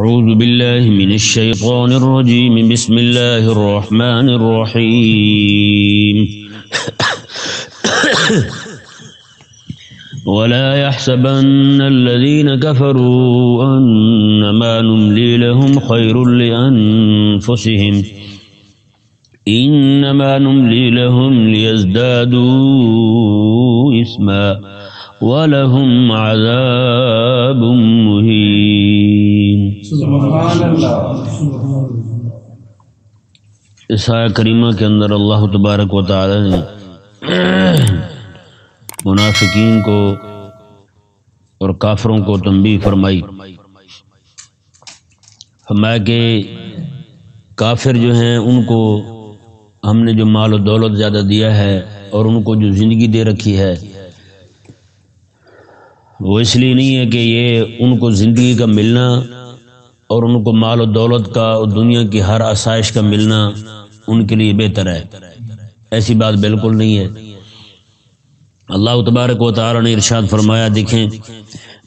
أعوذ بالله من الشيطان الرجيم بسم الله الرحمن الرحيم ولا يحسبن الذين كفروا أنما نملي لهم خير لأنفسهم إنما نملي لهم ليزدادوا إثما وَلَهُمْ عَذَابٌ مُّهِينٌ۔ سبحان اللہ۔ اس آیہ کریمہ کے اندر اللہ تبارک و تعالی نے منافقین کو اور کافروں کو تنبیہ فرمائی، فرمایا کہ کافر جو ہیں ان کو ہم نے جو مال و دولت زیادہ دیا ہے اور ان کو جو زندگی دے رکھی ہے وہ اس لیے نہیں ہے کہ یہ ان کو زندگی کا ملنا اور ان کو مال و دولت کا اور دنیا کی ہر آسائش کا ملنا ان کے لیے بہتر ہے، ایسی بات بالکل نہیں ہے۔ اللہ تبارک و تعالی نے ارشاد فرمایا، دیکھیں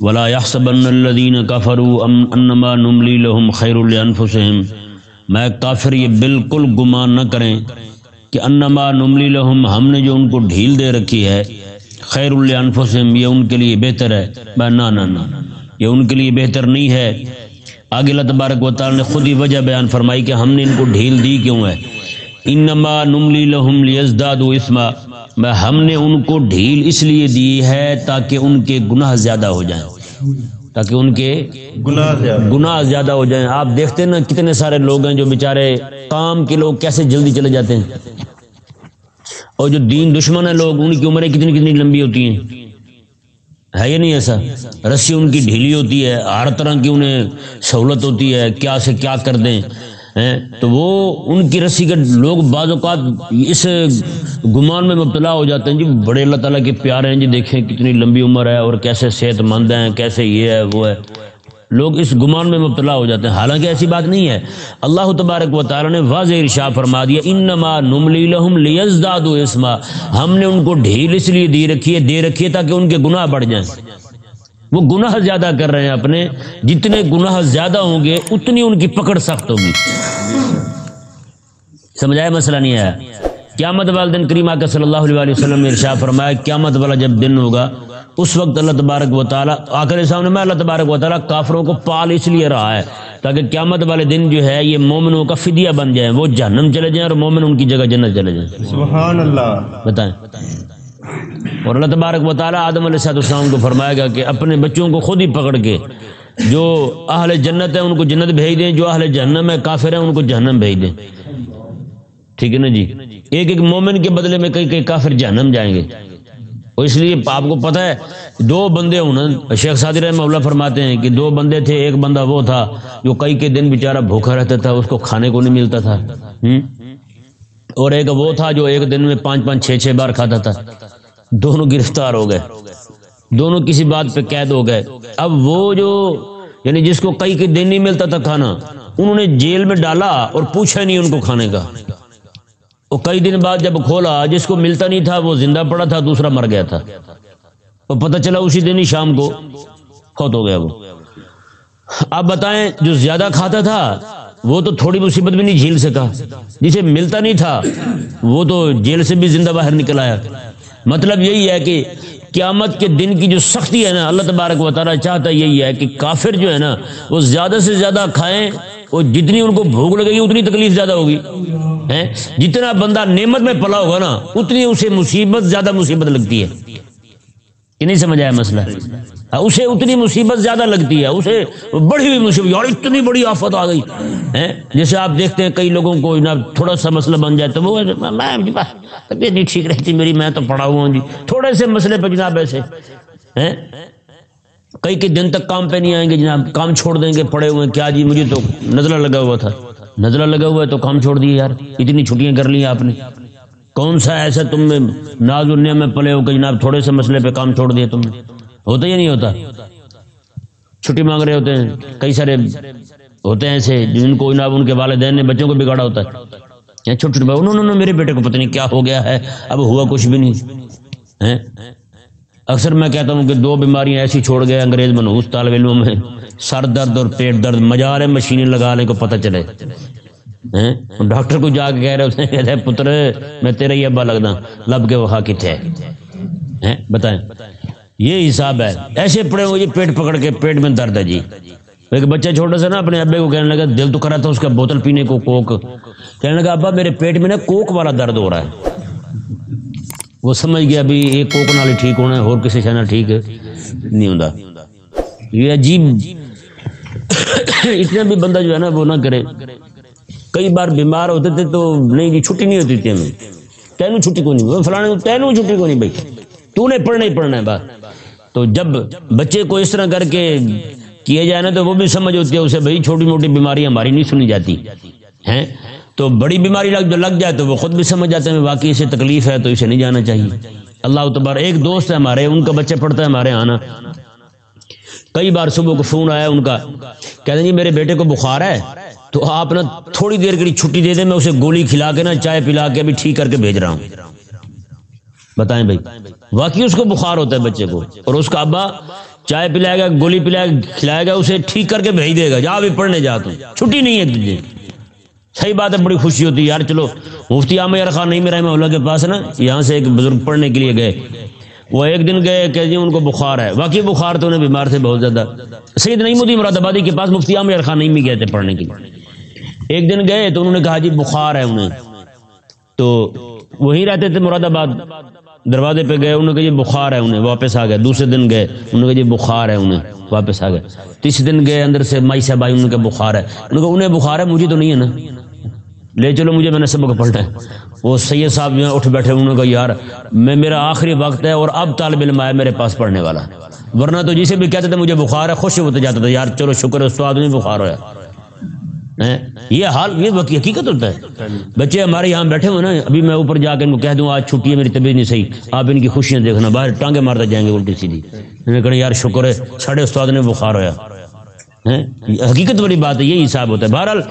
وَلَا يَحْسَبَنَّ الَّذِينَ كَفَرُوا أَنَّمَا نُمْلِي لَهُمْ خَيْرٌ لِأَنفُسِهِمْ، میں کافر یہ بالکل گمان نہ کریں کہ انما نملی لہم، ہم نے جو ان کو ڈھیل دے رکھی ہے، خیر لانفسہم، یہ ان کے لیے بہتر ہے، نہ یہ ان کے لیے بہتر نہیں ہے۔ آگے اللہ تبارک و تعالی نے خود ہی وجہ بیان فرمائی کہ ہم نے ان کو ڈھیل دی کیوں ہے۔ انما نملی لہم لیزدادوا اثما، ہم نے ان کو ڈھیل اس لیے دی ہے تاکہ ان کے گناہ زیادہ ہو جائیں، تاکہ ان کے گناہ زیادہ ہو جائیں۔ آپ دیکھتے ہیں نا کتنے سارے لوگ ہیں جو بیچارے کام کے لوگ کیسے جلدی چلے جاتے ہیں، اور جو دین دشمن ہیں لوگ ان کی عمریں کتنی لمبی ہوتی ہیں، ہے یا نہیں ایسا؟ رسی ان کی ڈھیلی ہوتی ہے، ہر طرح کی انہیں سہولت ہوتی ہے، کیا سے کیا کر دیں، تو وہ ان کی رسی کا لوگ بعض اوقات اس گمان میں مبتلا ہو جاتے ہیں، جی بڑے اللہ تعالیٰ کے پیارے ہیں، جی دیکھیں کتنی لمبی عمر ہے اور کیسے صحت مند ہیں، کیسے یہ ہے وہ ہے، لوگ اس گمان میں مبتلا ہو جاتے ہیں، حالانکہ ایسی بات نہیں ہے۔ اللہ تبارک و تعالی نے واضح ارشاد فرما دیا، انما نملی لہم لیزدادوا اثما، ہم نے ان کو ڈھیل اس لیے دے رکھی ہے تاکہ ان کے گناہ بڑھ جائیں۔ وہ گناہ زیادہ کر رہے ہیں اپنے، جتنے گناہ زیادہ ہوں گے اتنی ان کی پکڑ سخت ہوگی۔ سمجھایا مسئلہ نہیں آیا؟ قیامت والے دن کریم آقا صلی اللہ علیہ وسلم نے ارشاد فرمایا، قیامت والا جب دن ہوگا اس وقت اللہ تبارک و تعالیٰ آخر سامنے میں اللہ تبارک و تعالیٰ کافروں کو پال اس لیے رہا ہے تاکہ قیامت والے دن جو ہے یہ مومنوں کا فدیہ بن جائیں، وہ جہنم چلے جائیں اور مومن ان کی جگہ جنت چلے جائیں۔ سبحان اللہ۔ بتائیں، اور اللہ تبارک و تعالیٰ آدم علیہ السلام کو فرمائے گا کہ اپنے بچوں کو خود ہی پکڑ کے جو اہل جنت ہے ان کو جنت بھیج دیں، جو اہل جہنم ہے کافر ہیں ان کو جہنم بھیج دیں، ٹھیک ہے نا جی؟ ایک مومن کے بدلے میں کئی کافر جہنم جائیں گے۔ اور اس لیے آپ کو پتہ ہے دو بندے ہونا، شیخ سعدی رحمہ اللہ فرماتے ہیں کہ دو بندے تھے، ایک بندہ وہ تھا جو کئی کے دن بیچارہ بھوکا رہتا تھا، اس کو کھانے کو نہیں ملتا تھا، اور ایک وہ تھا جو ایک دن میں 5 6 بار کھاتا تھا۔ دونوں گرفتار ہو گئے، دونوں کسی بات پہ قید ہو گئے۔ اب وہ جو یعنی جس کو کئی کے دن نہیں ملتا تھا کھانا، انہوں نے جیل میں ڈالا اور پوچھا نہیں ان کو کھانے کا، اور کئی دن بعد جب کھولا جس کو ملتا نہیں تھا وہ زندہ پڑا تھا، دوسرا مر گیا تھا، اور پتہ چلا اسی دن ہی شام کو فوت ہو گیا وہ۔ اب بتائیں جو زیادہ کھاتا تھا وہ تو تھوڑی مصیبت بھی نہیں جھیل سکا، جسے ملتا نہیں تھا وہ تو جیل سے بھی زندہ باہر نکل آیا۔ مطلب یہی ہے کہ قیامت کے دن کی جو سختی ہے نا، اللہ تبارک و تعالیٰ چاہتا یہی ہے کہ کافر جو ہے نا وہ زیادہ سے زیادہ کھائیں، اور جتنی ان کو بھوک لگے گی اتنی تکلیف زیادہ ہوگی۔ جتنا بندہ نعمت میں پلا ہوگا نا اتنی اسے زیادہ مصیبت لگتی ہے، کہ نہیں سمجھ آیا مسئلہ؟ اسے اتنی مصیبت زیادہ لگتی ہے، اسے بڑی ہوئی مصیبت، یار اتنی بڑی آفت آ گئی۔ جیسے آپ دیکھتے ہیں کئی لوگوں کو جناب تھوڑا سا مسئلہ بن جائے تو وہ طبیعت نہیں ٹھیک رہتی میری، میں تو پڑا ہوا ہوں جی، تھوڑے سے مسئلے پہ جناب ایسے کئی کے دن تک کام پہ نہیں آئیں گے جناب، کام چھوڑ دیں گے، پڑے ہوئے کیا جی مجھے تو نزلہ لگا ہوا تھا، نزلہ لگا ہوا ہے تو کام چھوڑ دیے، یار اتنی چھٹیاں کر لی آپ نے، کون سا ایسا تم میں ناز و نعمت میں پلے ہو کہ جناب تھوڑے سے مسئلے پہ کام چھوڑ دیا تم نے؟ ہوتا یا نہیں ہوتا؟ چھٹی مانگ رہے ہوتے ہیں، کئی سارے ہوتے ہیں ایسے جن کو جناب ان کے والدین نے بچوں کو بگاڑا ہوتا ہے، چھوٹے انہوں نے میرے بیٹے کو پتہ نہیں کیا ہو گیا ہے، اب ہوا کچھ بھی نہیں۔ اکثر میں کہتا ہوں کہ 2 بیماریاں ایسی چھوڑ گئے انگریز منحوس طالب علموں میں سر درد اور پیٹ درد مجال مشینیں لگا لیں کو پتہ چلے. ڈاکٹر کو جا کے کہہ رہے ہوتے ہیں پتر میں تیرا ہی ابا لگنا لب کے وہاں کتنے ہے بتائیں. یہ حساب ہے. ایسے پڑے ہو جی پیٹ پکڑ کے پیٹ میں درد ہے جی. ایک بچہ چھوٹا سا نا اپنے ابے کو کہنے لگا دل تو کرا تھا اس کا بوتل پینے کو کوک. کہنے لگا ابا میرے پیٹ میں نا کوک والا درد ہو رہا ہے. وہ سمجھ گیا ابھی یہ کوک نال ٹھیک ہونا ہے اور کسی شے نال ٹھیک نہیں ہوتا. یہ عجیب اتنا بھی بندہ جو ہے نا وہ نہ کرے. کئی بار بیمار ہوتے تھے تو نہیں جی چھٹی نہیں ہوتی تھی ہمیں. تینوں چھٹی کو نہیں فلانے تینوں چھٹی کو نہیں بھائی تو نے پڑھنا ہی پڑھنا ہے بات. تو جب بچے کو اس طرح کر کے کیے جائے نا تو وہ بھی سمجھ ہوتی ہے اسے بھائی چھوٹی موٹی بیماری ہماری نہیں سنی جاتی ہیں. تو بڑی بیماری لگ جائے تو وہ خود بھی سمجھ جاتے ہیں واقعی اسے تکلیف ہے تو اسے نہیں جانا چاہیے. اللہ تبارک. ایک دوست ہے ہمارے ان کا بچہ پڑھتا ہے ہمارے آنا. کئی بار صبح کو فون آیا ان کا کہتے ہیں جی میرے بیٹے کو بخار ہے تو آپ نا تھوڑی دیر کے لیے چھٹی دے دیں میں اسے گولی کھلا کے نا چائے پلا کے ابھی ٹھیک کر کے بھیج رہا ہوں. بتائیں بھائی واقعی اس کو بخار ہوتا ہے بچے کو اور اس کا ابا چائے پلائے گا گولی پلائے گا کھلائے گا اسے ٹھیک کر کے بھیج دے گا جا بھی پڑھنے جا تو چھٹی نہیں ہے تجھے. صحیح بات ہے بڑی خوشی ہوتی ہے یار. چلو مفتی عامر یار خان نعیمی رحمہ اللہ کے پاس نا یہاں سے ایک بزرگ پڑھنے کے لیے گئے. وہ ایک دن گئے کہ جی ان کو بخار ہے. واقعی بخار تو انہیں بیمار تھے بہت زیادہ. سید نعیم الدین مراد آبادی کے پاس مفتی عامر یار خان نعیمی گئے تھے پڑھنے کے لیے. ایک دن گئے تو انہوں نے کہا جی بخار ہے انہیں. تو وہیں رہتے تھے مراد آباد. دروازے پہ گئے انہوں نے کہا جی بخار ہے انہیں واپس آ گئے. دوسرے دن گئے انہوں نے کہا جی بخار ہے انہیں واپس آ گئے. تیسرے دن گئے اندر سے مائی صاحب آئی انہوں نے کہا بخار ہے. انہوں نے کہا انہیں بخار ہے مجھے تو نہیں ہے نا لے چلو مجھے میں نے سبق پڑھنا ہے. وہ سید صاحب جو اٹھ بیٹھے انہوں نے کہا یار میرا آخری وقت ہے اور اب طالب علم آیا میرے پاس پڑھنے والا ورنہ تو جسے بھی کہتے تھے مجھے بخار ہے خوش ہوتے جاتا تھا یار چلو شکر ہے استاد نہیں بخار ہوا. یہ حال یہ حقیقت ہوتا ہے. بچے ہمارے یہاں بیٹھے ہوئے نا ابھی میں اوپر جا کے ان کو کہہ دوں آج چھٹی ہے میری طبیعت نہیں صحیح آپ ان کی خوشیاں دیکھنا باہر ٹانگے مارتے جائیں گے الٹی سیدھی. میں نے کہا یار شکر ہے ساڑھے استاد نے بخار ہوا. حقیقت والی بات ہے. یہی حساب ہوتا ہے. بہرحال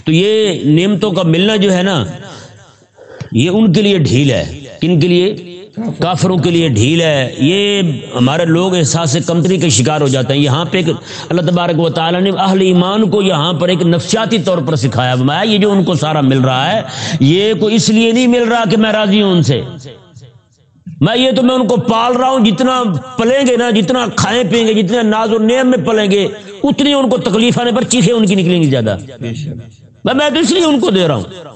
تو یہ نعمتوں کا ملنا جو ہے نا یہ ان کے لیے ڈھیل ہے. کن کے لیے؟ کافروں کے لیے ڈھیل ہے. یہ ہمارے لوگ احساس کمتری کے شکار ہو جاتے ہیں. یہاں پہ اللہ تبارک و تعالیٰ نے اہل ایمان کو یہاں پر ایک نفسیاتی طور پر سکھایا. یہ جو ان کو سارا مل رہا ہے یہ کوئی اس لیے نہیں مل رہا کہ میں راضی ہوں ان سے. یہ تو میں ان کو پال رہا ہوں. جتنا پلیں گے نا جتنا کھائیں پئیں گے جتنے ناز و نعم میں پلیں گے اتنی ان کو تکلیف آنے پر چیخیں ان کی نکلیں گی زیادہ. میں تو اس لیے ان کو دے رہا ہوں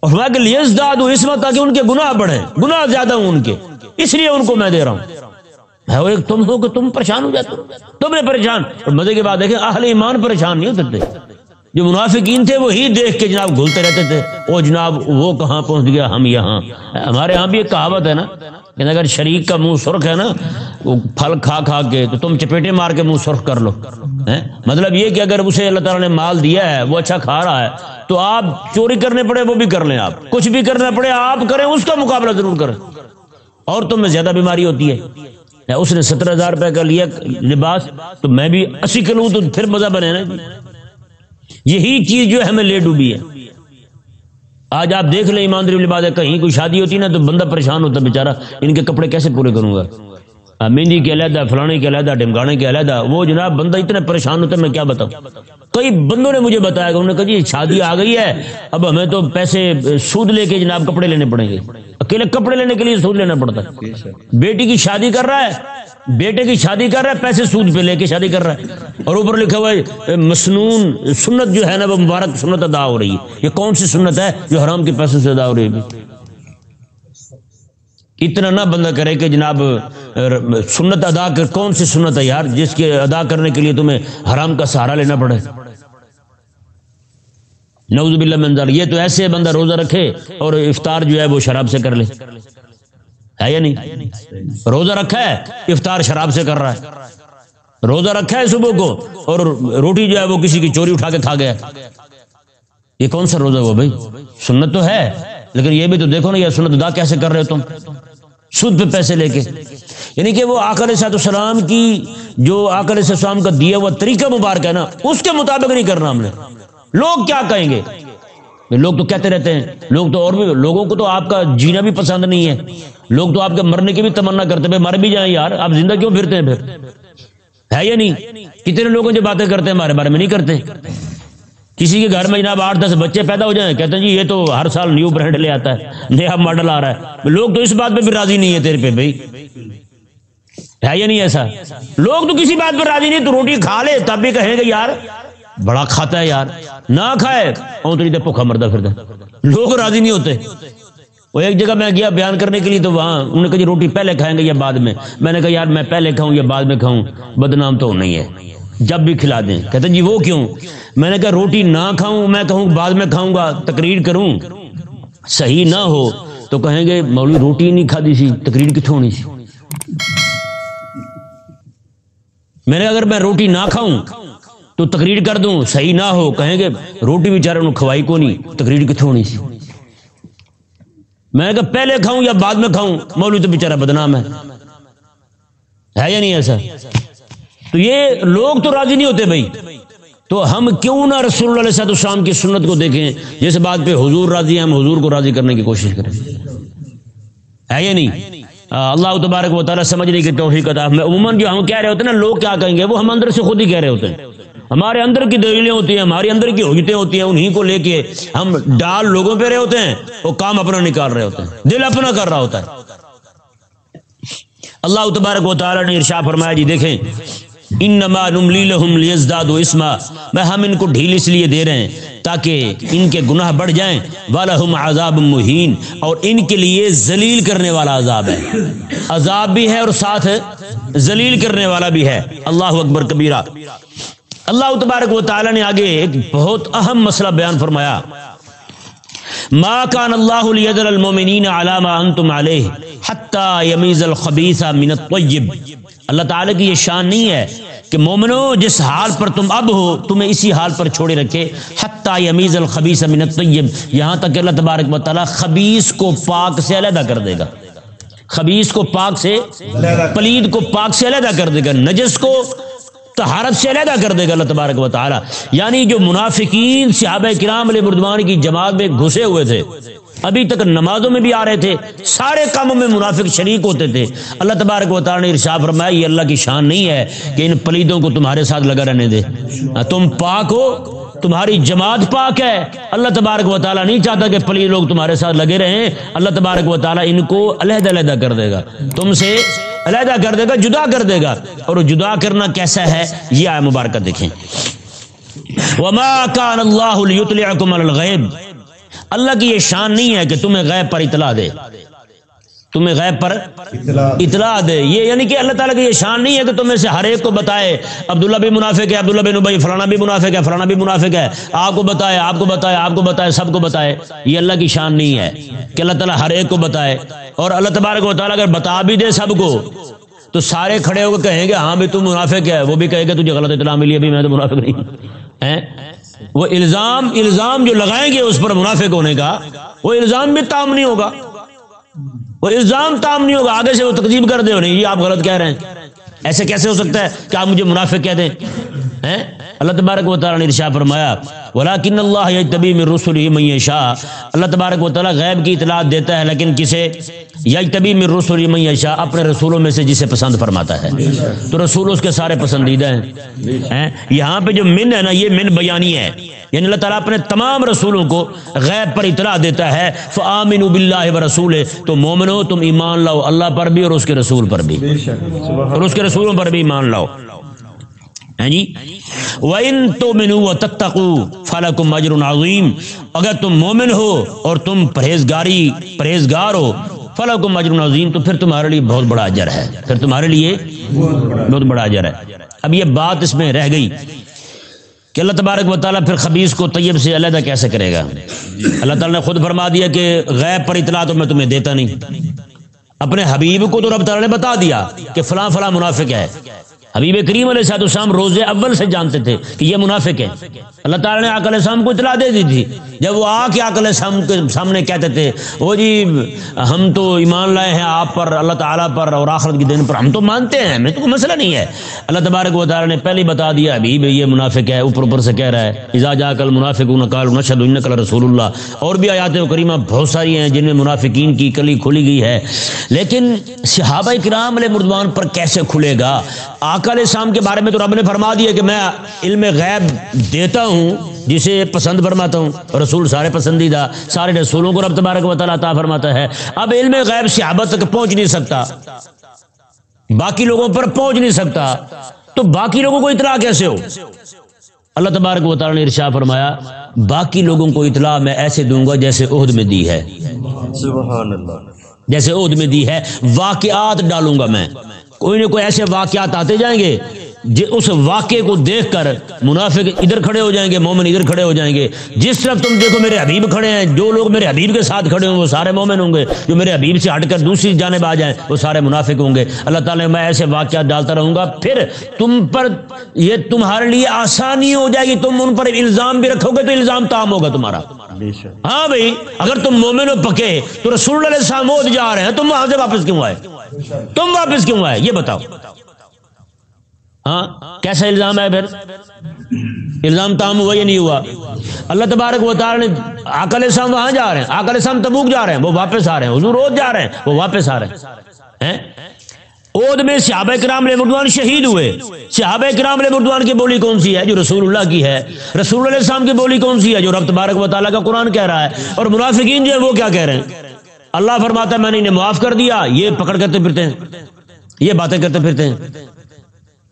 اور میں کہ لیزدادوا اسما تاکہ ان کے گناہ بڑھیں. گناہ زیادہ ہوں ان کے اس لیے ان کو میں دے رہا ہوں. ایک تم ہو کہ تم پریشان ہو جاتے تم نے پریشان. اور مزے کی بات دیکھیں اہل ایمان پریشان نہیں ہوتے تھے. جو منافقین تھے وہی دیکھ کے جناب گھلتے رہتے تھے او جناب وہ کہاں پہنچ گیا ہم یہاں. ہمارے ہاں بھی ایک کہاوت ہے نا کہ اگر شریک کا منہ سرخ ہے نا وہ پھل کھا کھا کے تو تم چپیٹے مار کے منہ سرخ کر لو. مطلب یہ کہ اگر اسے اللہ تعالیٰ نے مال دیا ہے وہ اچھا کھا رہا ہے تو آپ چوری کرنے پڑے وہ بھی کر لیں. آپ کچھ بھی کرنا پڑے آپ کریں اس کا مقابلہ ضرور کریں. عورتوں میں زیادہ بیماری ہوتی ہے. اس نے 17,000 روپے کا لیا لباس تو میں بھی 80 کا لوں تو پھر مزہ بنے نا. یہی چیز جو ہے ہمیں لے ڈوبی ہے. آج آپ دیکھ لیں ایمانداری والی بات ہے کہیں کوئی شادی ہوتی نا تو بندہ پریشان ہوتا بیچارہ ان کے کپڑے کیسے پورے کروں گا. مہندی کے علیحدہ فلانے کے علیحدہ ڈمکانے کے علیحدہ وہ جناب بندہ اتنا پریشان ہوتا ہے میں کیا بتاؤں. کئی بندوں نے مجھے بتایا کہ انہوں نے کہا جی شادی آ گئی ہے اب ہمیں تو پیسے سود لے کے جناب کپڑے لینے پڑیں گے. اکیلے کپڑے لینے کے لیے سود لینا پڑتا ہے. بیٹی کی شادی کر رہا ہے بیٹے کی شادی کر رہا ہے پیسے سود پہ لے کے شادی کر رہا ہے اور اوپر لکھا ہوا ہے مسنون سنت جو ہے نا وہ مبارک سنت ادا ہو رہی ہے. یہ کون سی سنت ہے جو حرام کے پیسوں سے ادا ہو رہی ہے. اتنا نہ بندہ کرے کہ جناب سنت ادا کر. کون سی سنت ہے یار جس کے ادا کرنے کے لیے تمہیں حرام کا سہارا لینا پڑے. نعوذ باللہ من ذلک. یہ تو ایسے بندہ روزہ رکھے اور افطار جو ہے وہ شراب سے کر لے. ہے یا نہیں؟ روزہ رکھا ہے افطار شراب سے کر رہا ہے. روزہ رکھا ہے صبح کو اور روٹی جو ہے وہ کسی کی چوری اٹھا کے کھا گیا. یہ کون سا روزہ ہوا بھائی؟ سنت تو ہے لیکن یہ بھی تو دیکھو نا یہ سنت ادا کیسے کر رہے ہو تم سود پہ پیسے لے کے. یعنی کہ وہ آقا علیہ السلام کی جو آقا علیہ السلام کا دیا ہوا طریقہ مبارک ہے نا اس کے مطابق نہیں کرنا ہم نے. لوگ کیا کہیں گے؟ لوگ تو کہتے رہتے ہیں. لوگ تو اور بھی لوگوں کو تو آپ کا جینا بھی پسند نہیں ہے. لوگ تو آپ کے مرنے کی بھی تمنا کرتے ہیں مر بھی جائیں یار آپ زندہ کیوں پھرتے ہیں پھر. ہے یا نہیں؟ کتنے لوگوں جو باتیں کرتے ہیں ہمارے بارے میں نہیں کرتے. کسی کے گھر میں جناب 8-10 بچے پیدا ہو جائیں کہتے ہیں جی یہ تو ہر سال نیو برانڈ لے آتا ہے, نیا ماڈل آ رہا ہے. لوگ تو اس بات پہ بھی راضی نہیں ہے تیرے پہ بھائی, ہے یا نہیں ایسا؟ لوگ تو کسی بات پہ راضی نہیں, تو روٹی کھا لے تب بھی کہیں گے یار بڑا کھاتا ہے یار, نہ کھائے اور تو بھوکا مردہ پھرتا. لوگ راضی نہیں ہوتے. وہ ایک جگہ میں گیا بیان کرنے کے لیے, تو وہاں انہوں نے کہا جی روٹی پہلے کھائیں گے یا بعد میں؟ میں نے کہا یار میں پہلے کھاؤں یا بعد میں کھاؤں, بدنام تو نہیں ہے, جب بھی کھلا دیں. کہتے ہیں جی وہ کیوں؟ میں نے کہا روٹی نہ کھاؤں, میں کہوں بعد میں کھاؤں گا, تقریر کروں صحیح نہ ہو تو کہیں گے مولوی روٹی نہیں کھادی سی, تقریر کتوں ہونی سی. میں نے اگر میں روٹی نہ کھاؤں تو تقریر کر دوں صحیح نہ ہو, کہیں گے روٹی بیچارے انہوں کھوائی کو نہیں, تقریر کتوں ہونی سی. میں نے کہا پہلے کھاؤں یا بعد میں کھاؤں, مولوی تو بیچارہ بدنام ہے یا نہیں ایسا؟ تو یہ لوگ تو راضی نہیں ہوتے بھائی. تو ہم کیوں نہ رسول اللہ علیہ السلام کی سنت کو دیکھیں, جس بات پہ حضور راضی ہیں ہم حضور کو راضی کرنے کی کوشش کریں, ہے یا نہیں؟ اللہ تبارک و تعالیٰ سمجھنے کی توفیق عطا. عموماً جو ہم کہہ رہے ہوتے ہیں نا لوگ کیا کہیں گے, وہ ہم اندر سے خود ہی کہہ رہے ہوتے ہیں. ہمارے اندر کی دلیلیں ہوتی ہیں, ہماری اندر کی حجتیں ہوتی ہیں, انہی کو لے کے ہم ڈال لوگوں پہ رہے ہوتے ہیں, وہ کام اپنا نکال رہے ہوتے ہیں, دل اپنا کر رہا ہوتا ہے. اللہ تبارک و تعالیٰ نے ارشاد فرمایا جی دیکھیں انما نملی لہم لیزدادوا اسما, میں ہم ان کو ڈھیل اس لیے دے رہے ہیں تاکہ ان کے گناہ بڑھ جائیں. وَلَهُمْ عَذَابٌ مُهِينٌ, اور ان کے لیے ذلیل کرنے والا عذاب ہے. عذاب بھی ہے اور ساتھ ذلیل کرنے والا بھی ہے. اللہ اکبر کبیرہ. اللہ تبارک و تعالیٰ نے آگے ایک بہت اہم مسئلہ بیان فرمایا, ما کان اللہ لیذر المؤمنین علی ما انتم علیہ حتی یمیز الخبیث من الطیب. اللہ تعالیٰ کی یہ شان نہیں ہے کہ مومنو جس حال پر تم اب ہو تمہیں اسی حال پر چھوڑے رکھے, حتی یمیز الخبیث من الطیب, یہاں تک کہ اللہ تبارک و تعالیٰ خبیث کو پاک سے علیحدہ کر دے گا. خبیث کو پاک سے, پلید کو پاک سے علیحدہ کر دے گا, نجس کو طہارت سے علیحدہ کر دے گا اللہ تبارک و تعالی. یعنی جو منافقین صحابہ کرام علیہ رضوان کی جماعت میں گھسے ہوئے تھے, ابھی تک نمازوں میں بھی آ رہے تھے, سارے کاموں میں منافق شریک ہوتے تھے, اللہ تبارک و تعالی نے ارشاد فرمایا یہ اللہ کی شان نہیں ہے کہ ان پلیدوں کو تمہارے ساتھ لگا رہنے دے. تم پاک ہو, تمہاری جماعت پاک ہے, اللہ تبارک و تعالیٰ نہیں چاہتا کہ پلید لوگ تمہارے ساتھ لگے رہیں. اللہ تبارک و تعالیٰ ان کو علیحدہ علیحدہ کر دے گا, تم سے علیحدہ کر دے گا, جدا کر دے گا. اور جدا کرنا کیسا ہے یہ آیت مبارکہ دیکھیں. وما کان اللہ لیطلعکم علی الغیب, اللہ کی یہ شان نہیں ہے کہ تمہیں غیب پر اطلاع دے, تمہیں غیب پر اطلاع دے. یہ یعنی کہ اللہ تعالیٰ کی یہ شان نہیں ہے کہ تم میں سے ہر ایک کو بتائے عبداللہ بھی منافق ہے, عبداللہ بن ابی فلانا بھی منافق ہے, فلانا بھی منافق ہے, آپ کو بتائے آپ کو بتائے آپ کو بتائے سب کو بتائے. یہ اللہ کی شان نہیں ہے کہ اللہ تعالیٰ ہر ایک کو بتائے. اور اللہ تبارک و تعالیٰ اگر بتا بھی دے سب کو تو سارے کھڑے ہو کے کہیں گے ہاں بھی تم منافق ہے, وہ بھی کہے گا تجھے غلط اطلاع ملی, ابھی میں تو منافق نہیں ہے. وہ الزام جو لگائیں گے اس پر منافق ہونے کا, وہ الزام بھی تام نہیں ہوگا, وہ الزام تام نہیں ہوگا. آگے سے وہ تکذیب کر دے ہو, نہیں یہ آپ غلط کہہ رہے ہیں, ایسے کیسے ہو سکتا ہے کہ آپ مجھے منافق کہہ دیں. اللہ تبارک و تعالیٰ نے ارشاد فرمایا ولیکن اللہ یجتبی من رسلہ من یشاء, اللہ تبارک و تعالیٰ غیب کی اطلاع دیتا ہے لیکن کسے, یجتبی من رسلہ من یشاء, اپنے رسولوں میں سے جسے پسند فرماتا ہے. تو رسول اس کے سارے پسندیدہ ہیں. یہاں پہ جو من ہے نا یہ من بیانی ہے, یعنی اللہ تعالیٰ اپنے تمام رسولوں کو غیب پر اطلاع دیتا ہے. فآمنوا باللہ ورسولہ, تو مومنو تم ایمان لاؤ اللہ پر بھی اور اس کے رسول پر بھی, اور اس کے رسولوں پر بھی ایمان لاؤ. ہیں جی, وَإِن تُؤْمِنُوا وَتَتَّقُوا فَلَكُمْ أَجْرٌ عَظِيمٌ, اگر تم مومن ہو اور تم پرہیزگار ہو, فَلَكُمْ أَجْرٌ عَظِيمٌ, تو پھر تمہارے لیے بہت بڑا اجر ہے, پھر تمہارے لیے بہت بڑا اجر ہے. اب یہ بات اس میں رہ گئی کہ اللہ تبارک و تعالیٰ پھر خبیث کو طیب سے علیحدہ کیسے کرے گا. اللہ تعالیٰ نے خود فرما دیا کہ غیب پر اطلاع تو میں تمہیں دیتا نہیں. اپنے حبیب کو تو رب تعالیٰ نے بتا دیا کہ فلاں فلاں منافق ہے. حبیب کریم علیہ السلام روز اول سے جانتے تھے کہ یہ منافق ہے. اللہ تعالیٰ نے آقا علیہ السلام کو اطلاع دے دی تھی. جب وہ آ کے آقا علیہ السلام کے سامنے کہتے تھے وہ جی ہم تو ایمان لائے ہیں آپ پر, اللہ تعالیٰ پر اور آخرت کے دن پر, ہم تو مانتے ہیں, ہمیں تو کوئی مسئلہ نہیں ہے. اللہ تبارک و تعالیٰ نے پہلے ہی بتا دیا حبیب یہ منافق ہے, اوپر سے کہہ رہا ہے اذا جاءک المنافقون قالوا نشهد انک لرسول اللہ. اور بھی آیات کریمہ بہت ساری ہیں جن میں منافقین کی کلی کھلی گئی ہے. لیکن صحابہ کرام علیہ رضوان پر کیسے کھلے گا؟ آقا علیہ السلام کے بارے میں تو رب نے فرما دیا کہ میں علم غیب دیتا ہوں جسے پسند فرماتا ہوں، رسول سارے پسندیدہ، سارے رسولوں کو رب تبارک و تعالیٰ عطا فرماتا ہے۔ اب علم غیب صحابہ تک پہنچ نہیں سکتا، باقی لوگوں پر پہنچ نہیں سکتا، تو باقی لوگوں کو اطلاع کیسے ہو؟ اللہ تبارک و تعالیٰ نے ارشاد فرمایا باقی لوگوں کو اطلاع میں ایسے دوں گا جیسے عہد میں دی ہے، سبحان اللہ، جیسے عہد میں دی ہے۔ واقعات ڈالوں گا میں، کوئی نہ کوئی ایسے واقعات آتے جائیں گے اس واقعے کو دیکھ کر منافق ادھر کھڑے ہو جائیں گے، مومن ادھر کھڑے ہو جائیں گے۔ جس طرف تم دیکھو میرے حبیب کھڑے ہیں، جو لوگ میرے حبیب کے ساتھ کھڑے ہوں وہ سارے مومن ہوں گے، جو میرے حبیب سے ہٹ کر دوسری جانب آ جائیں وہ سارے منافق ہوں گے۔ اللہ تعالیٰ نے میں ایسے واقعات ڈالتا رہوں گا، پھر تم پر یہ تمہارے لیے آسانی ہو جائے گی، تم ان پر الزام بھی رکھو گے تو الزام تام ہوگا تمہارا۔ ہاں بھائی، اگر تم مومن ہو پکے تو رسول اللہ علیہ السلام وہ جا رہے ہیں، تم وہاں سے واپس کیوں آئے؟ تم واپس کیوں آئے یہ بتاؤ؟ ہاں کیسا الزام ہے؟ پھر الزام تام ہوا یا نہیں ہوا؟ اللہ تبارک و تعالی نے آقا علیہ السلام وہاں جا رہے ہیں، آقا علیہ السلام تبوک جا رہے ہیں، وہ واپس آ رہے ہیں، حضور اود جا رہے ہیں، وہ واپس آ رہے ہیں۔ اود میں صحابہ کرام علیہ رضوان شہید ہوئے، صحابہ کرام علیہ رضوان کی بولی کون سی ہے؟ جو رسول اللہ کی ہے۔ رسول اللہ علیہ السلام کی بولی کون سی ہے؟ جو رب تبارک و تعالیٰ کا قرآن کہہ رہا ہے۔ اور منافقین جو ہے وہ کیا کہہ رہے ہیں؟ اللہ فرماتا ہے میں نے انہیں معاف کر دیا، یہ پکڑ کرتے پھرتے ہیں، یہ باتیں کرتے پھرتے ہیں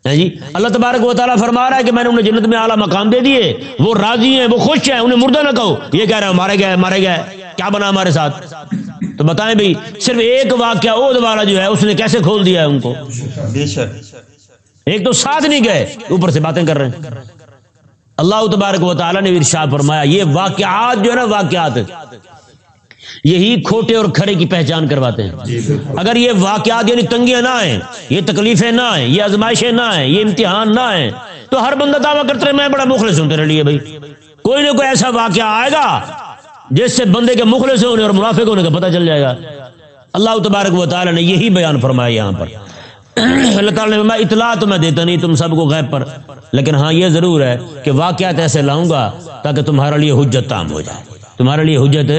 جی۔ اللہ تبارک و تعالیٰ فرما رہا ہے کہ میں نے انہیں جنت میں اعلیٰ مقام دے دیے، وہ راضی ہیں، وہ خوش ہیں، انہیں مردہ نہ کہو۔ یہ کہہ رہے ہیں مارے گئے مارے گئے، کیا بنا ہمارے ساتھ؟ تو بتائیں بھائی، صرف ایک واقعہ اود والا جو ہے اس نے کیسے کھول دیا ہے ان کو؟ بے شک، ایک تو ساتھ نہیں گئے، اوپر سے باتیں کر رہے ہیں۔ اللہ تبارک و تعالیٰ نے ارشاد فرمایا یہ واقعات جو ہے نا، واقعات یہی کھوٹے اور کھرے کی پہچان کرواتے ہیں۔ اگر یہ واقعات یعنی تنگیاں نہ آئیں، یہ تکلیفیں نہ آئیں، یہ آزمائشیں نہ آئیں، یہ امتحان نہ آئیں، تو ہر بندہ دعویٰ کرتے رہے میں بڑا مخلص ہوں تیرے لیے۔ بھائی کوئی نہ کوئی ایسا واقعہ آئے گا جس سے بندے کے مخلص ہونے اور منافق ہونے کا پتہ چل جائے گا۔ اللہ تبارک و تعالیٰ نے یہی بیان فرمایا یہاں پر۔ اللہ تعالیٰ نے فرمایا اطلاع تو میں دیتا نہیں تم سب کو غیب پر، لیکن ہاں یہ ضرور ہے کہ واقعات ایسے لاؤں گا تاکہ تمہارے لیے حجت تام ہو جائے، تمہارے لیے حجت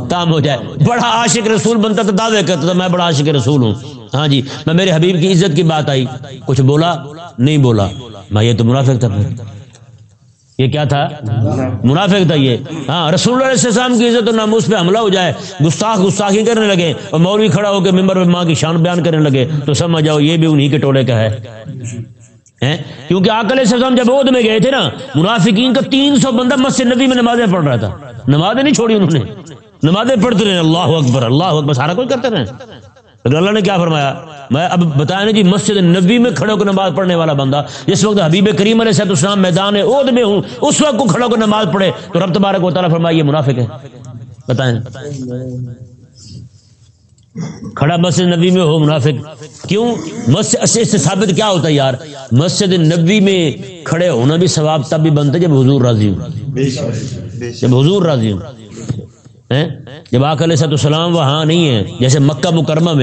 تام ہو جائے۔ بڑا عاشق رسول بنتا تو دعوے کرتا تھا میں بڑا عاشق رسول ہوں، ہاں جی میں میرے حبیب کی عزت کی بات آئی کچھ بولا نہیں بولا، میں یہ تو منافق تھا۔ پھر یہ کیا تھا؟ منافق تھا یہ۔ ہاں رسول اللہ علیہ السلام کی عزت و ناموس پہ حملہ ہو جائے، گستاخی کرنے لگے اور مولوی کھڑا ہو کے ممبر پہ ماں کی شان بیان کرنے لگے تو سمجھ جاؤ یہ بھی انہی کے ٹولے کا ہے۔ کیونکہ آقا علیہ السلام جب عہد میں گئے تھے نا، منافقین کا 300 بندہ مسجد نبی میں نمازیں پڑھ رہا تھا، نمازیں نہیں چھوڑی انہوں نے، نمازیں پڑھتے رہے، اللہ اکبر اللہ اکبر سارا کچھ کرتے رہے۔ اللہ نے کیا فرمایا؟ میں اب بتایا نا جی، مسجد نبی میں کھڑے ہو کر نماز پڑھنے والا بندہ جس وقت حبیب کریم علیہ السلام میدان عہد میں ہوں اس وقت کو کھڑا ہو کر نماز پڑھے تو رب تبارک و تعالیٰ فرمایا یہ منافق ہے۔ بتائیں کھڑا مسجد نبی میں ہو منافق کیوں؟ مسجد سے ثابت کیا ہوتا ہے یار؟ مسجد نبی میں کھڑے ہونا بھی ثواب تب بھی بنتا ہے جب حضور راضی ہوں، جب حضور راضی ہوں۔ جب آقا علیہ السلام وہاں نہیں ہے، جیسے مکہ مکرمہ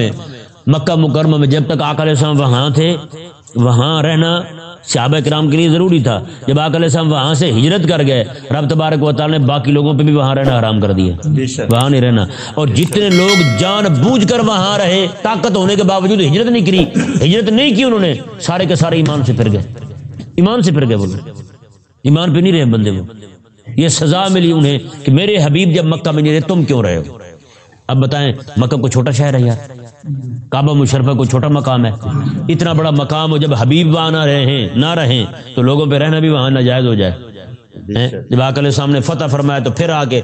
میں جب تک آقا علیہ السلام وہاں تھے وہاں رہنا صحابہ کرام کے لیے ضروری تھا۔ جب آقا علیہ السلام وہاں سے ہجرت کر گئے رب تبارک و تعالی نے باقی لوگوں پہ بھی وہاں رہنا حرام کر دیا، وہاں نہیں رہنا۔ اور جتنے لوگ جان بوجھ کر وہاں رہے، طاقت ہونے کے باوجود ہجرت نہیں کی انہوں نے، سارے کے سارے ایمان سے پھر گئے، بولے ایمان پہ نہیں رہے بندے۔ وہ یہ سزا ملی انہیں کہ میرے حبیب جب مکہ میں نہیں رہے تم کیوں رہے ہو؟ اب بتائیں مکہ کو چھوٹا شہر ہے یار، کعبہ مشرفہ کو چھوٹا مقام ہے، اتنا بڑا مقام ہو جب حبیب وہاں نہ رہیں تو لوگوں پہ رہنا بھی وہاں ناجائز ہو جائے۔ جب آقا علیہ السلام نے فتح فرمایا تو پھر آ کے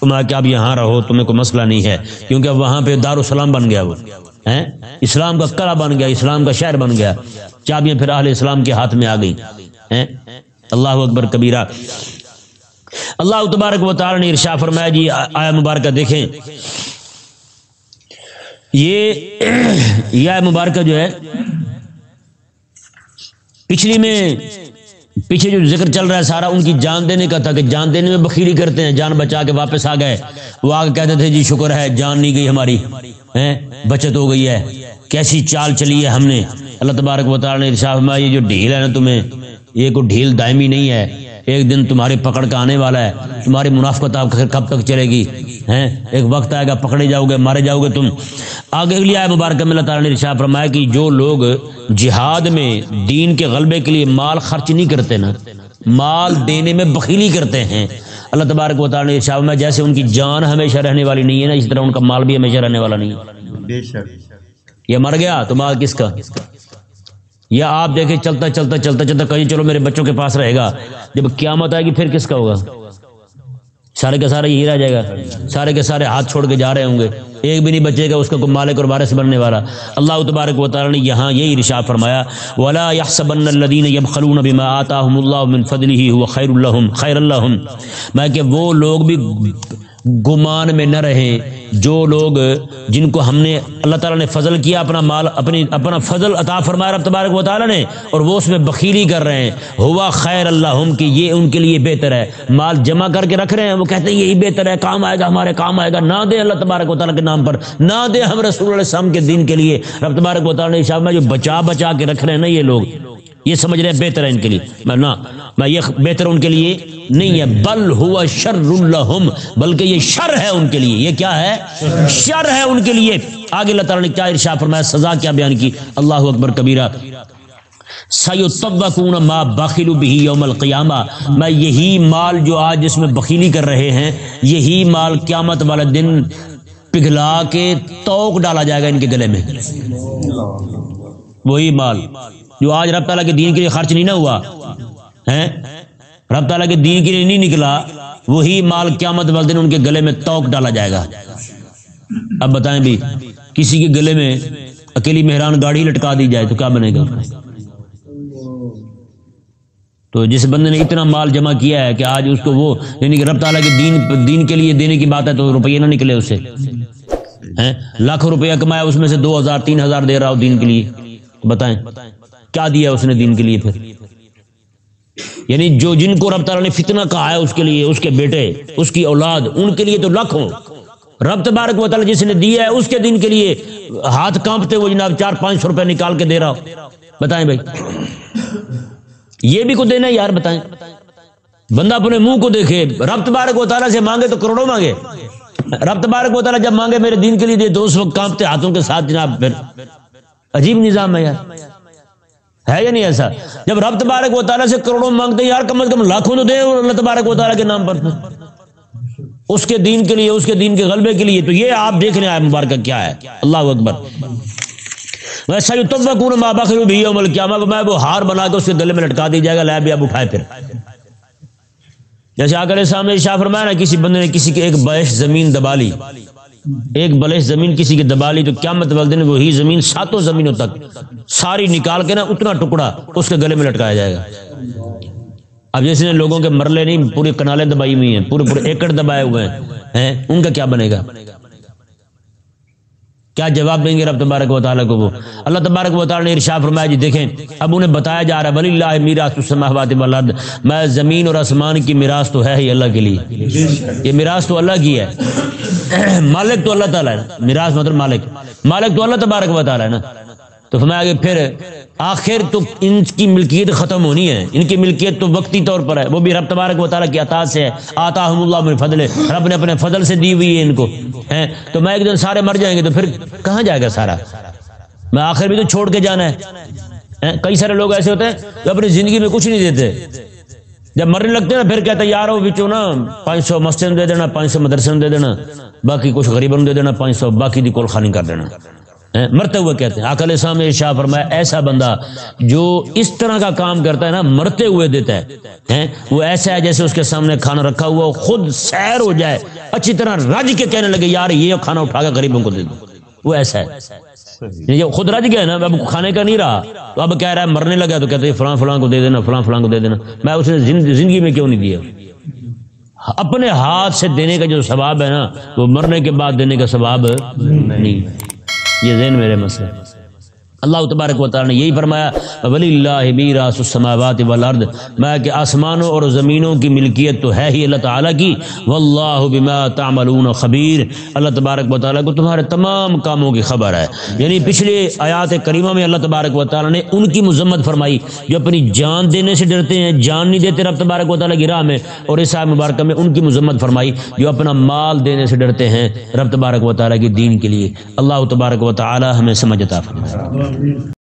تمہیں کہ اب یہاں رہو، تمہیں کوئی مسئلہ نہیں ہے، کیونکہ اب وہاں پہ دارالسلام بن گیا، وہ اسلام کا قلعہ بن گیا، اسلام کا شہر بن گیا، چابیاں پھر اہل اسلام کے ہاتھ میں آ گئی۔ اللہ اکبر کبیرہ۔ اللہ تبارک و تعالی نے ارشاد فرمایا جی آیہ مبارکہ دیکھیں، یہ آیہ مبارکہ جو ہے پیچھے جو ذکر چل رہا ہے سارا ان کی جان دینے کا تھا کہ جان دینے میں بخیلی کرتے ہیں، جان بچا کے واپس آ گئے، وہ آگے کہتے تھے جی شکر ہے جان نہیں گئی ہماری، بچت ہو گئی ہے، کیسی چال چلی ہے ہم نے۔ اللہ تبارک و تعالی نے ارشاد فرمایا یہ جو ڈھیل ہے نا تمہیں، یہ کوئی ڈھیل دائمی نہیں ہے، ایک دن تمہاری پکڑ کا آنے والا ہے، تمہاری منافقت آپ کب تک چلے گی؟ ہیں، ایک وقت آئے گا پکڑے جاؤ گے، مارے جاؤ گے تم۔ آگے اگلی آیت مبارکہ میں اللہ تعالیٰ نے ارشاد فرمایا کہ جو لوگ جہاد میں دین کے غلبے کے لیے مال خرچ نہیں کرتے نا، مال دینے میں بخیلی کرتے ہیں، اللہ تبارک و تعالیٰ نے ارشاد فرمایا جیسے ان کی جان ہمیشہ رہنے والی نہیں ہے نا، اسی طرح ان کا مال بھی ہمیشہ رہنے والا نہیں ہے۔ بے شک یہ مر گیا تو مال کس کا؟ یا آپ دیکھیں چلتا چلتا چلتا چلتا کہیں چلو میرے بچوں کے پاس رہے گا، جب قیامت آئے گی پھر کس کا ہوگا؟ سارے کا سارا یہی رہ جائے گا، سارے کے سارے ہاتھ چھوڑ کے جا رہے ہوں گے، ایک بھی نہیں بچے گا اس کا کوئی مالک اور وارث بننے والا۔ اللہ تبارک و تعالی نے یہاں یہی ارشاد فرمایا وَلَا يَحْسَبَنَّ الَّذِينَ يَبْخَلُونَ بِمَا آتَاهُمُ اللَّهُ مِنْ فَضْلِهِ هُوَ خَيْرٌ لَهُمْ، میں کہ وہ لوگ بھی گمان میں نہ رہیں جو لوگ جن کو ہم نے اللہ تعالیٰ نے فضل کیا، اپنا مال اپنا فضل عطا فرمایا رب تبارک و تعالیٰ نے، اور وہ اس میں بخیلی کر رہے ہیں، ہوا خیر اللہم کہ یہ ان کے لیے بہتر ہے، مال جمع کر کے رکھ رہے ہیں، وہ کہتے ہیں یہی بہتر ہے، کام آئے گا، ہمارے کام آئے گا، نہ دے اللہ تبارک و تعالیٰ کے نام پر، نہ دے ہم رسول اللہ علیہ وسلم کے دین کے لیے، رب تبارک و تعالیٰ نے ارشاد میں جو بچا بچا کے رکھ رہے ہیں نا یہ لوگ، یہ سمجھ رہے ہیں بہتر ہے ان کے لیے، میں یہ بہتر ان کے لیے نہیں ہے، بل ہوا شر لہم، بلکہ یہ شر ہے ان کے لیے، یہ کیا ہے؟ شر ہے ان کے لیے۔ آگے اللہ تعالیٰ نے کیا ارشاد فرمایا، سزا کیا بیان کی، اللہ اکبر کبیرہ، سَيُطَبَّقُونَ مَا بَخِلُوا بِهِ يَوْمَ الْقِيَامَةِ، میں یہی مال جو آج جس میں بخیلی کر رہے ہیں، یہی مال قیامت والے دن پگھلا کے توق ڈالا جائے گا ان کے گلے میں، وہی مال جو آج رب تعالیٰ کے دین کے لیے خرچ نہیں نہ ہوا ہے، رب تعالیٰ کے دین کے لیے نہیں نکلا، وہی مال قیامت والے دن ان کے گلے میں توق ڈالا جائے گا۔ اب بتائیں بھی کسی کے گلے میں اکیلی مہران گاڑی لٹکا دی جائے تو کیا بنے گا؟ تو جس بندے نے اتنا مال جمع کیا ہے کہ آج اس کو وہ یعنی کہ رب تعالیٰ کے دین کے لیے دینے کی بات ہے تو روپیہ نہ نکلے اس سے، لاکھ روپیہ کمایا اس میں سے 2000 3000 دے رہا ہو دین کے لیے، بتائیں کیا دیا اس نے دین کے لیے؟ پھر یعنی جو جن کو رب تعالیٰ نے فتنہ کہا ہے اس کے لیے، اس کے بیٹے، اس کی اولاد، ان کے لیے تو لاکھوں، رب تبارک و تعالیٰ جس نے دیا ہے اس کے دین کے لیے ہاتھ کانپتے وہ جناب 400-500 روپے نکال کے دے رہا ہو، بتائیں بھائی یہ بھی کو دینا ہے یار؟ بتائیں بندہ اپنے منہ کو دیکھے، رب تبارک و تعالیٰ سے مانگے تو کروڑوں مانگے، رب تبارک و تعالیٰ جب مانگے میرے دین کے لیے دے تو اس وقت کانپتے ہاتھوں کے ساتھ جناب، پھر عجیب نظام ہے یار، ہے یا نہیں ایسا؟ جب رب تبارک و تعالیٰ سے کروڑوں مانگتے ہیں یار کم از کم لاکھوں تو دے اللہ تبارک و تعالیٰ کے نام پر، اس کے دین کے لیے، اس کے دین کے غلبے کے لیے۔ تو یہ آپ دیکھ لیں آیت مبارکہ کیا ہے، اللہ اکبر، وَسَيُطَبَّقُونَ مَا بَخِلُوا بِهِ يَوْمَ الْقِيَامَةِ، میں وہ ہار بنا کے اس کے گلے میں لٹکا دی جائے گا، لے بھی اب اٹھائے پھر، جیسے آقا علیہ السلام نے ارشاد فرمایا نا کسی بندے نے کسی کے ایک بلش زمین دبا لی، ایک بلش زمین کسی کے دبا لی تو قیامت والے دن وہی زمین 7 زمینوں تک ساری نکال کے نا اتنا ٹکڑا اس کے گلے میں لٹکایا جائے گا۔ اب جیسے نے لوگوں کے مرلے نہیں پوری کنالیں دبائی ہوئی ہیں، پورے ایکڑ دبائے ہوئے ہیں، ان کا کیا بنے گا؟ کیا جواب دیں گے رب تبارک و تعالیٰ کو؟ وہ اللہ تبارک و تعالیٰ نے ارشاد فرمایا جی دیکھیں اب انہیں بتایا جا رہا ہے وَلِلَّهِ مِيرَاثُ السَّمَاوَاتِ وَالْأَرْضِ، میں زمین اور آسمان کی میراث تو ہے ہی اللہ کے لیے، یہ میراث تو اللہ کی ہے، مالک تو اللہ تعالیٰ ہے، میراث مطلب مالک تو اللہ تبارک و تعالیٰ ہے نا۔ تو فرمایا کہ پھر آخر تو ان کی ملکیت ختم ہونی ہے، ان کی ملکیت تو وقتی طور پر ہے، وہ بھی رب تبارک و تعالیٰ کی عطا سے ہے، آتاہم اللہ من فضلہ، رب نے اپنے فضل سے دی ہوئی ہے ان کو، تو میں ایک دن سارے مر جائیں گے تو پھر کہاں جائے گا سارا؟ میں آخر بھی تو چھوڑ کے جانا ہے۔ کئی سارے لوگ ایسے ہوتے ہیں جو اپنی زندگی میں کچھ نہیں دیتے، جب مرنے لگتے ہیں نا پھر کہتے ہیں یارو بچوں نا 500 مسجد میں دے دینا، 500 مدرسے میں دے دینا، باقی کچھ غریبوں میں دے دینا 500، باقی دی کول خانی کر دینا، مرتے ہوئے کہتے ہیں۔ آقا علیہ السلام نے ارشاد فرمایا ایسا بندہ جو اس طرح کا کام کرتا ہے نا مرتے ہوئے دیتا ہے، وہ ایسا ہے جیسے اس کے سامنے کھانا رکھا ہوا خود سیر ہو جائے اچھی طرح رج کے کہنے لگے یار یہ کھانا اٹھا کے غریبوں کو دے دو، وہ ایسا ہے، یہ خود رج گیا نا اب کھانے کا نہیں رہا تو اب کہہ رہا ہے مرنے لگا تو کہتے ہیں فلاں فلاں کو دے دینا، فلاں فلاں کو دے دینا، میں اس نے زندگی میں کیوں نہیں دیا؟ اپنے ہاتھ سے دینے کا جو ثواب ہے نا وہ مرنے کے بعد دینے کا ثواب نہیں، یہ ذہن میرے مسئلہ۔ اللہ تبارک و تعالی نے یہی فرمایا وَلِلَّهِ مِيرَاثُ السَّمَاوَاتِ وَالْأَرْضِ، میں کہ آسمانوں اور زمینوں کی ملکیت تو ہے ہی اللہ تعالیٰ کی، وَاللَّهُ بِمَا تَعْمَلُونَ خبیر، اللہ تبارک و تعالیٰ کو تمہارے تمام کاموں کی خبر ہے۔ یعنی پچھلے آیات کریمہ میں اللہ تبارک و تعالیٰ نے ان کی مذمت فرمائی جو اپنی جان دینے سے ڈرتے ہیں، جان نہیں دیتے رب تبارک و تعالیٰ کی راہ میں، اور اس آیت مبارکہ میں ان کی مذمت فرمائی جو اپنا مال دینے سے ڈرتے ہیں رب تبارک و تعالیٰ کی دین کے لیے۔ اللہ تبارک و تعالیٰ ہمیں سمجھ عطا فرمائے۔